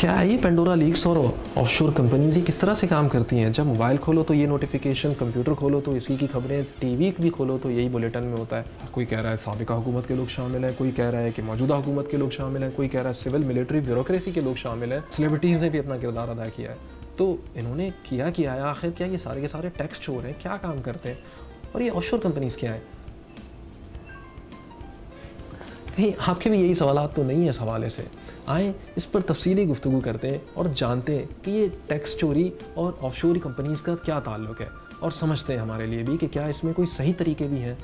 क्या ये Pandora leaks और ऑफशोर कंपनीज किस तरह से काम करती हैं? जब मोबाइल खोलो तो ये नोटिफिकेशन, कंप्यूटर खोलो तो इसी की खबरें, टीवी भी खोलो तो यही बुलेटिन में होता है। कोई कह रहा है साबिका हुकूमत के लोग शामिल हैं, कोई कह रहा है कि मौजूदा हुकूमत के लोग शामिल हैं, कोई कह रहा है सिविल मिलिट्री ब्यूरोक्रेसी के लोग शामिल हैं। सेलिब्रिटीज़ ने भी अपना किरदार अदा किया है। तो इन्होंने किया है आखिर क्या? ये सारे के सारे टैक्स चोर हैं, क्या काम करते हैं? और ये ऑफशोर कंपनीज़ क्या है? कहीं आपके भी यही सवाल तो नहीं है? इस हवाले से आए इस पर तफसीली गुफ्तगू करते हैं और जानते हैं कि ये टैक्स चोरी और ऑफशोर कंपनीज़ का क्या ताल्लुक़ है, और समझते हैं हमारे लिए भी कि क्या इसमें कोई सही तरीके भी हैं।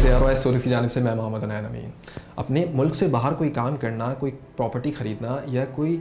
AROI स्टोरीज़ की जानिब से मैं मोहम्मद अनैन अमीन। अपने मुल्क से बाहर कोई काम करना, कोई प्रॉपर्टी ख़रीदना या कोई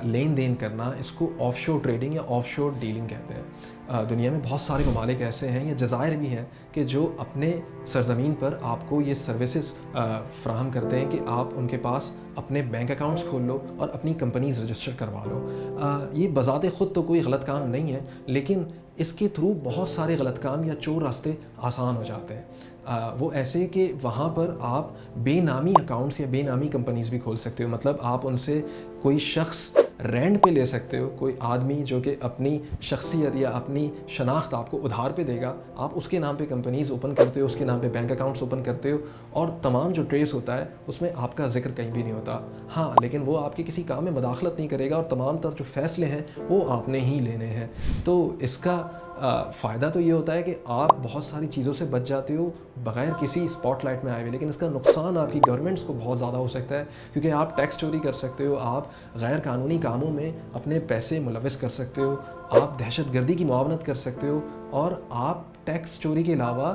लेन देन करना, इसको ऑफशोर ट्रेडिंग या ऑफशोर डीलिंग कहते हैं। दुनिया में बहुत सारे ममालिक ऐसे हैं या जज़ायर भी हैं कि जो अपने सरज़मीन पर आपको ये सर्विसेज फ़राहम करते हैं कि आप उनके पास अपने बैंक अकाउंट्स खोल लो और अपनी कंपनीज़ रजिस्टर करवा लो। ये बज़ाते ख़ुद तो कोई गलत काम नहीं है, लेकिन इसके थ्रू बहुत सारे गलत काम या चोर रास्ते आसान हो जाते हैं। वो ऐसे कि वहाँ पर आप बेनामी अकाउंट्स या बेनामी कंपनीज़ भी खोल सकते हो। मतलब आप उनसे कोई शख्स रेंट पे ले सकते हो, कोई आदमी जो कि अपनी शख्सियत या अपनी शनाख्त आपको उधार पे देगा, आप उसके नाम पे कंपनीज़ ओपन करते हो, उसके नाम पे बैंक अकाउंट्स ओपन करते हो, और तमाम जो ट्रेस होता है उसमें आपका जिक्र कहीं भी नहीं होता। हाँ, लेकिन वो आपके किसी काम में मदाखलत नहीं करेगा और तमाम तर जो फ़ैसले हैं वो आपने ही लेने हैं। तो इसका फ़ायदा तो ये होता है कि आप बहुत सारी चीज़ों से बच जाते हो बग़ैर किसी स्पॉटलाइट में आए हुए, लेकिन इसका नुकसान आपकी गवर्नमेंट्स को बहुत ज़्यादा हो सकता है, क्योंकि आप टैक्स चोरी कर सकते हो, आप गैर कानूनी कामों में अपने पैसे मुलविस कर सकते हो, आप दहशत गर्दी की मुआवनत कर सकते हो, और आप टैक्स चोरी के अलावा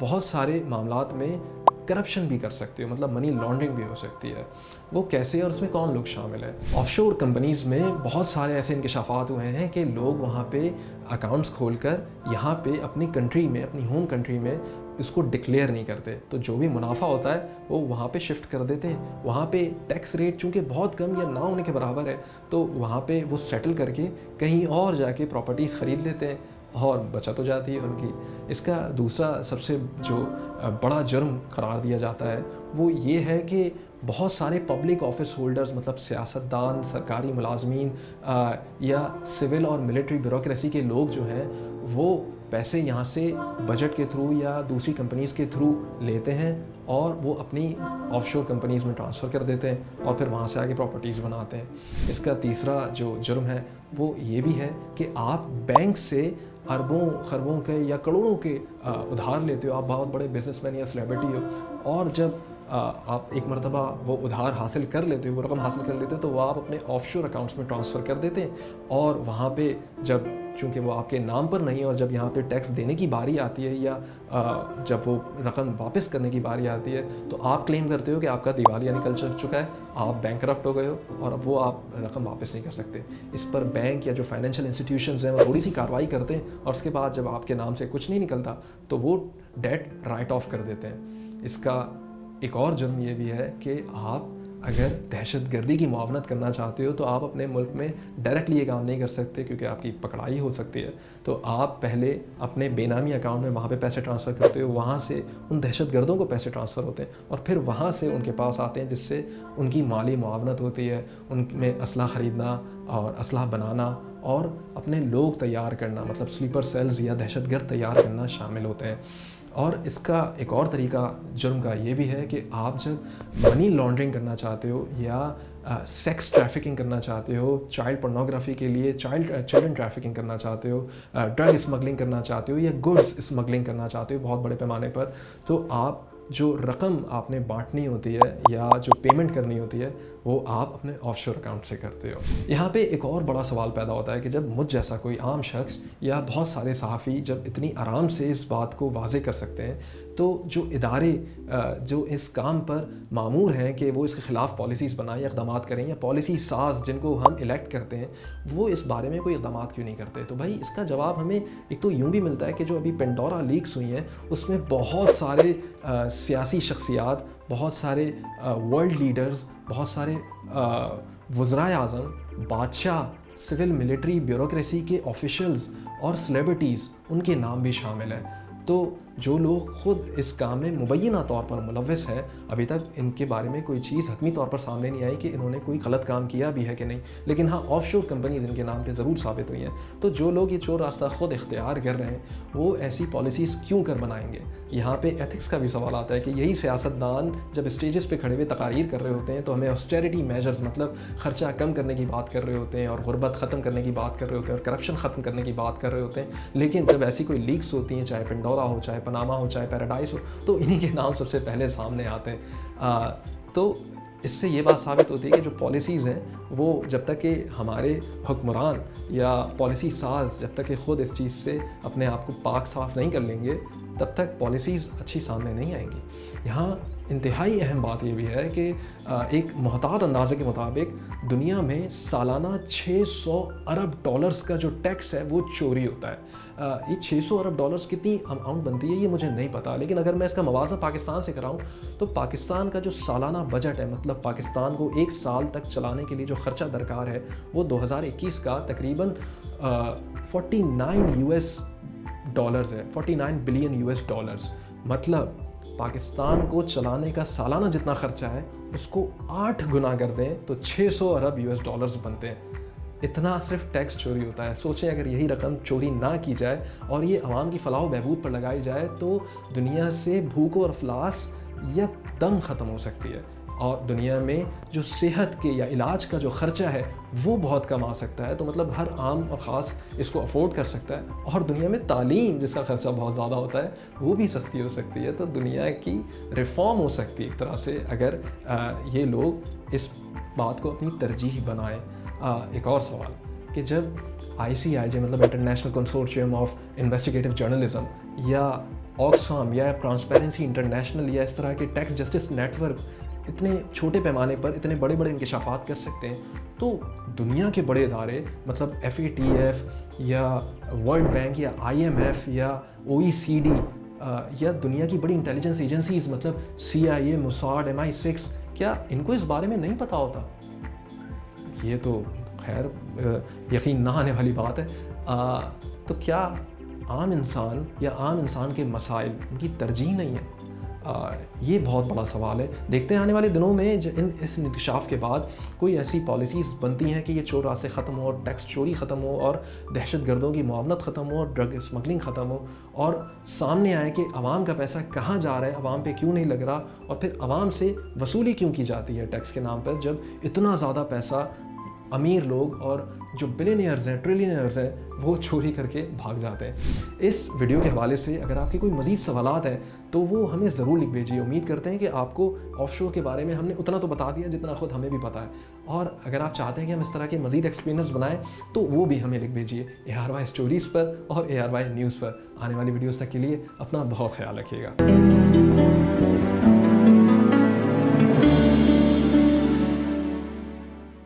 बहुत सारे मामलात में करप्शन भी कर सकते हो, मतलब मनी लॉन्ड्रिंग भी हो सकती है। वो कैसे और उसमें कौन लोग शामिल हैं? ऑफशोर कंपनीज़ में बहुत सारे ऐसे इंकशाफात हुए हैं कि लोग वहाँ पे अकाउंट्स खोलकर यहाँ पे अपनी कंट्री में, अपनी होम कंट्री में इसको डिक्लेयर नहीं करते, तो जो भी मुनाफा होता है वो वहाँ पे शिफ्ट कर देते हैं। वहाँ पे टैक्स रेट चूँकि बहुत कम या ना होने के बराबर है, तो वहाँ पे वो सेटल करके कहीं और जाके प्रॉपर्टीज़ ख़रीद लेते हैं और बचत हो जाती है उनकी। इसका दूसरा सबसे जो बड़ा जुर्म करार दिया जाता है वो ये है कि बहुत सारे पब्लिक ऑफिस होल्डर्स, मतलब सियासतदान, सरकारी मुलाजमीन या सिविल और मिलिट्री ब्यूरोक्रेसी के लोग जो हैं, वो पैसे यहाँ से बजट के थ्रू या दूसरी कंपनीज़ के थ्रू लेते हैं और वो अपनी ऑफशोर कंपनीज़ में ट्रांसफ़र कर देते हैं और फिर वहाँ से आगे प्रॉपर्टीज़ बनाते हैं। इसका तीसरा जो जुर्म है वो ये भी है कि आप बैंक से अरबों खरबों के या करोड़ों के उधार लेते हो। आप बहुत बड़े बिजनेसमैन या सेलिब्रिटी हो, और जब आप एक मरतबा वो उधार हासिल कर लेते हो, वो रकम हासिल कर लेते हो, तो वो आप अपने ऑफशोर अकाउंट्स में ट्रांसफ़र कर देते हैं, और वहाँ पे जब चूँकि वो आपके नाम पर नहीं है, और जब यहाँ पे टैक्स देने की बारी आती है या जब वो रकम वापस करने की बारी आती है, तो आप क्लेम करते हो कि आपका दिवालिया निकल चुका है, आप बैंकरप्ट हो गए हो और अब वो आप रकम वापस नहीं कर सकते। इस पर बैंक या जो फाइनेंशियल इंस्टीट्यूशंस हैं वो थोड़ी सी कार्रवाई करते हैं, और उसके बाद जब आपके नाम से कुछ नहीं निकलता तो वो डेट राइट ऑफ कर देते हैं। इसका एक और जुर्म ये भी है कि आप अगर दहशत गर्दी की मुआवनत करना चाहते हो तो आप अपने मुल्क में डायरेक्टली ये काम नहीं कर सकते, क्योंकि आपकी पकड़ाई हो सकती है। तो आप पहले अपने बेनामी अकाउंट में वहाँ पे पैसे ट्रांसफ़र करते हो, वहाँ से उन दहशत गर्दों को पैसे ट्रांसफ़र होते हैं और फिर वहाँ से उनके पास आते हैं, जिससे उनकी माली मुआवनत होती है, उनमें असला ख़रीदना और असला बनाना और अपने लोग तैयार करना, मतलब स्लीपर सेल्स या दहशत गर्द तैयार करना शामिल होते हैं। और इसका एक और तरीका जुर्म का ये भी है कि आप जब मनी लॉन्ड्रिंग करना चाहते हो या सेक्स ट्रैफिकिंग करना चाहते हो, चाइल्ड पोर्नोग्राफी के लिए चिल्ड्रन ट्रैफिकिंग करना चाहते हो, ड्रग स्मगलिंग करना चाहते हो या गुड्स स्मगलिंग करना चाहते हो बहुत बड़े पैमाने पर, तो आप जो रकम आपने बांटनी होती है या जो पेमेंट करनी होती है वो आप अपने ऑफशोर अकाउंट से करते हो। यहाँ पे एक और बड़ा सवाल पैदा होता है कि जब मुझ जैसा कोई आम शख्स या बहुत सारे सहाफ़ी जब इतनी आराम से इस बात को वाज़े कर सकते हैं, तो जो इदारे जो इस काम पर मामूर हैं कि वो इसके ख़िलाफ़ पॉलिसीज़ बनाएं या इक़दामात करें, या पॉलिसी साज जिनको हम इलेक्ट करते हैं, वो इस बारे में कोई इक़दामात क्यों नहीं करते? तो भाई इसका जवाब हमें एक तो यूँ भी मिलता है कि जो अभी पेंडोरा लीक्स हुई हैं उसमें बहुत सारे सियासी शख्सियात, बहुत सारे वर्ल्ड लीडर्स, बहुत सारे वज़राए आज़म, बादशाह सिविल मिलिट्री ब्यूरोक्रेसी के ऑफिशियल्स और सेलिब्रिटीज़, उनके नाम भी शामिल हैं। तो जो लोग ख़ुद इस काम में मुबैना तौर पर मुलव्वस हैं, अभी तक इनके बारे में कोई चीज़ हतमी तौर पर सामने नहीं आई कि इन्होंने कोई गलत काम किया भी है कि नहीं, लेकिन हाँ ऑफशोर कंपनीज़ इनके नाम पे ज़रूर साबित हुई हैं। तो जो लोग ये चोर रास्ता ख़ुद इख्तियार कर रहे हैं, वो ऐसी पॉलिसीज़ क्यों कर बनाएंगे? यहाँ पे एथिक्स का भी सवाल आता है कि यही सियासतदान जब स्टेजेस पे खड़े हुए तकारीर कर रहे होते हैं तो हमें ऑस्टेरिटी मेजर्स, मतलब ख़र्चा कम करने की बात कर रहे होते हैं और गुर्बत ख़त्म करने की बात कर रहे होते हैं और करप्शन ख़त्म करने की बात कर रहे होते हैं, लेकिन जब ऐसी कोई लीक्स होती हैं, चाहे पेंडोरा हो, चाहे पनामा हो, चाहे पैराडाइज हो, तो इन्हीं के नाम सबसे पहले सामने आते हैं। तो इससे ये बात साबित होती है कि जो पॉलिसीज़ हैं वो जब तक कि हमारे हुक्मरान या पॉलिसी साज जब तक कि ख़ुद इस चीज़ से अपने आप को पाक साफ़ नहीं कर लेंगे, तब तक पॉलिसीज़ अच्छी सामने नहीं आएंगी। यहाँ इंतहाई अहम बात ये भी है कि एक मुहतात अंदाज़े के मुताबिक दुनिया में सालाना 600 अरब डॉलर्स का जो टैक्स है वो चोरी होता है। ये 600 अरब डॉलर्स कितनी अमाउंट बनती है ये मुझे नहीं पता, लेकिन अगर मैं इसका मवाज़ना पाकिस्तान से कराऊँ तो पाकिस्तान का जो सालाना बजट है, मतलब पाकिस्तान को एक साल तक चलाने के लिए जो ख़र्चा दरकार है, वो 2021 का तकरीबन 49 US डॉलर्स है, 49 बिलियन US डॉलर्स। मतलब पाकिस्तान को चलाने का सालाना जितना ख़र्चा है उसको 8 गुना कर दें तो 600 अरब US डॉलर्स बनते हैं। इतना सिर्फ टैक्स चोरी होता है। सोचें अगर यही रकम चोरी ना की जाए और ये अवाम की फ़लाह व बहबूद पर लगाई जाए तो दुनिया से भूख और अफलास यकदम ख़त्म हो सकती है, और दुनिया में जो सेहत के या इलाज का जो ख़र्चा है वो बहुत कम आ सकता है। तो मतलब हर आम और ख़ास इसको अफोर्ड कर सकता है, और दुनिया में तालीम जिसका ख़र्चा बहुत ज़्यादा होता है वो भी सस्ती हो सकती है। तो दुनिया की रिफ़ॉर्म हो सकती है एक तरह से अगर ये लोग इस बात को अपनी तरजीह बनाएं। एक और सवाल कि जब ICIJ मतलब international consortium of investigative journalism या ऑक्सफाम या ट्रांसपेरेंसी इंटरनेशनल या इस तरह के टैक्स जस्टिस नेटवर्क इतने छोटे पैमाने पर इतने बड़े बड़े इंकशाफात कर सकते हैं, तो दुनिया के बड़े इदारे मतलब FATF या वर्ल्ड बैंक या IMF या OECD या दुनिया की बड़ी इंटेलिजेंस एजेंसीज़ मतलब CIA, मोसाद, MI6, क्या इनको इस बारे में नहीं पता होता? ये तो खैर यकीन ना आने वाली बात है। तो क्या आम इंसान या आम इंसान के मसाइल उनकी तरजीह नहीं है? ये बहुत बड़ा सवाल है। देखते हैं आने वाले दिनों में इस इंकशाफ के बाद कोई ऐसी पॉलिसीज़ बनती हैं कि ये चोर रास्ते ख़त्म हो और टैक्स चोरी ख़त्म हो और दहशत गर्दों की मुआवनत ख़त्म हो और ड्रग स्मगलिंग ख़त्म हो, और सामने आए कि आवाम का पैसा कहाँ जा रहा है, आवाम पे क्यों नहीं लग रहा, और फिर आवाम से वसूली क्यों की जाती है टैक्स के नाम पर, जब इतना ज़्यादा पैसा अमीर लोग और जो बिलियनियर्स हैं, ट्रिलियनियर्स हैं, वो चोरी करके भाग जाते हैं। इस वीडियो के हवाले से अगर आपके कोई मज़ीद सवालात हैं तो वो हमें ज़रूर लिख भेजिए। उम्मीद करते हैं कि आपको ऑफशोर के बारे में हमने उतना तो बता दिया जितना ख़ुद हमें भी पता है, और अगर आप चाहते हैं कि हम इस तरह के मज़ीद एक्सप्लेनर्स बनाएं तो वो भी हमें लिख भेजिए ARY स्टोरीज़ पर और ARY न्यूज़ पर। आने वाली वीडियोज़ तक के लिए अपना बहुत ख्याल रखिएगा।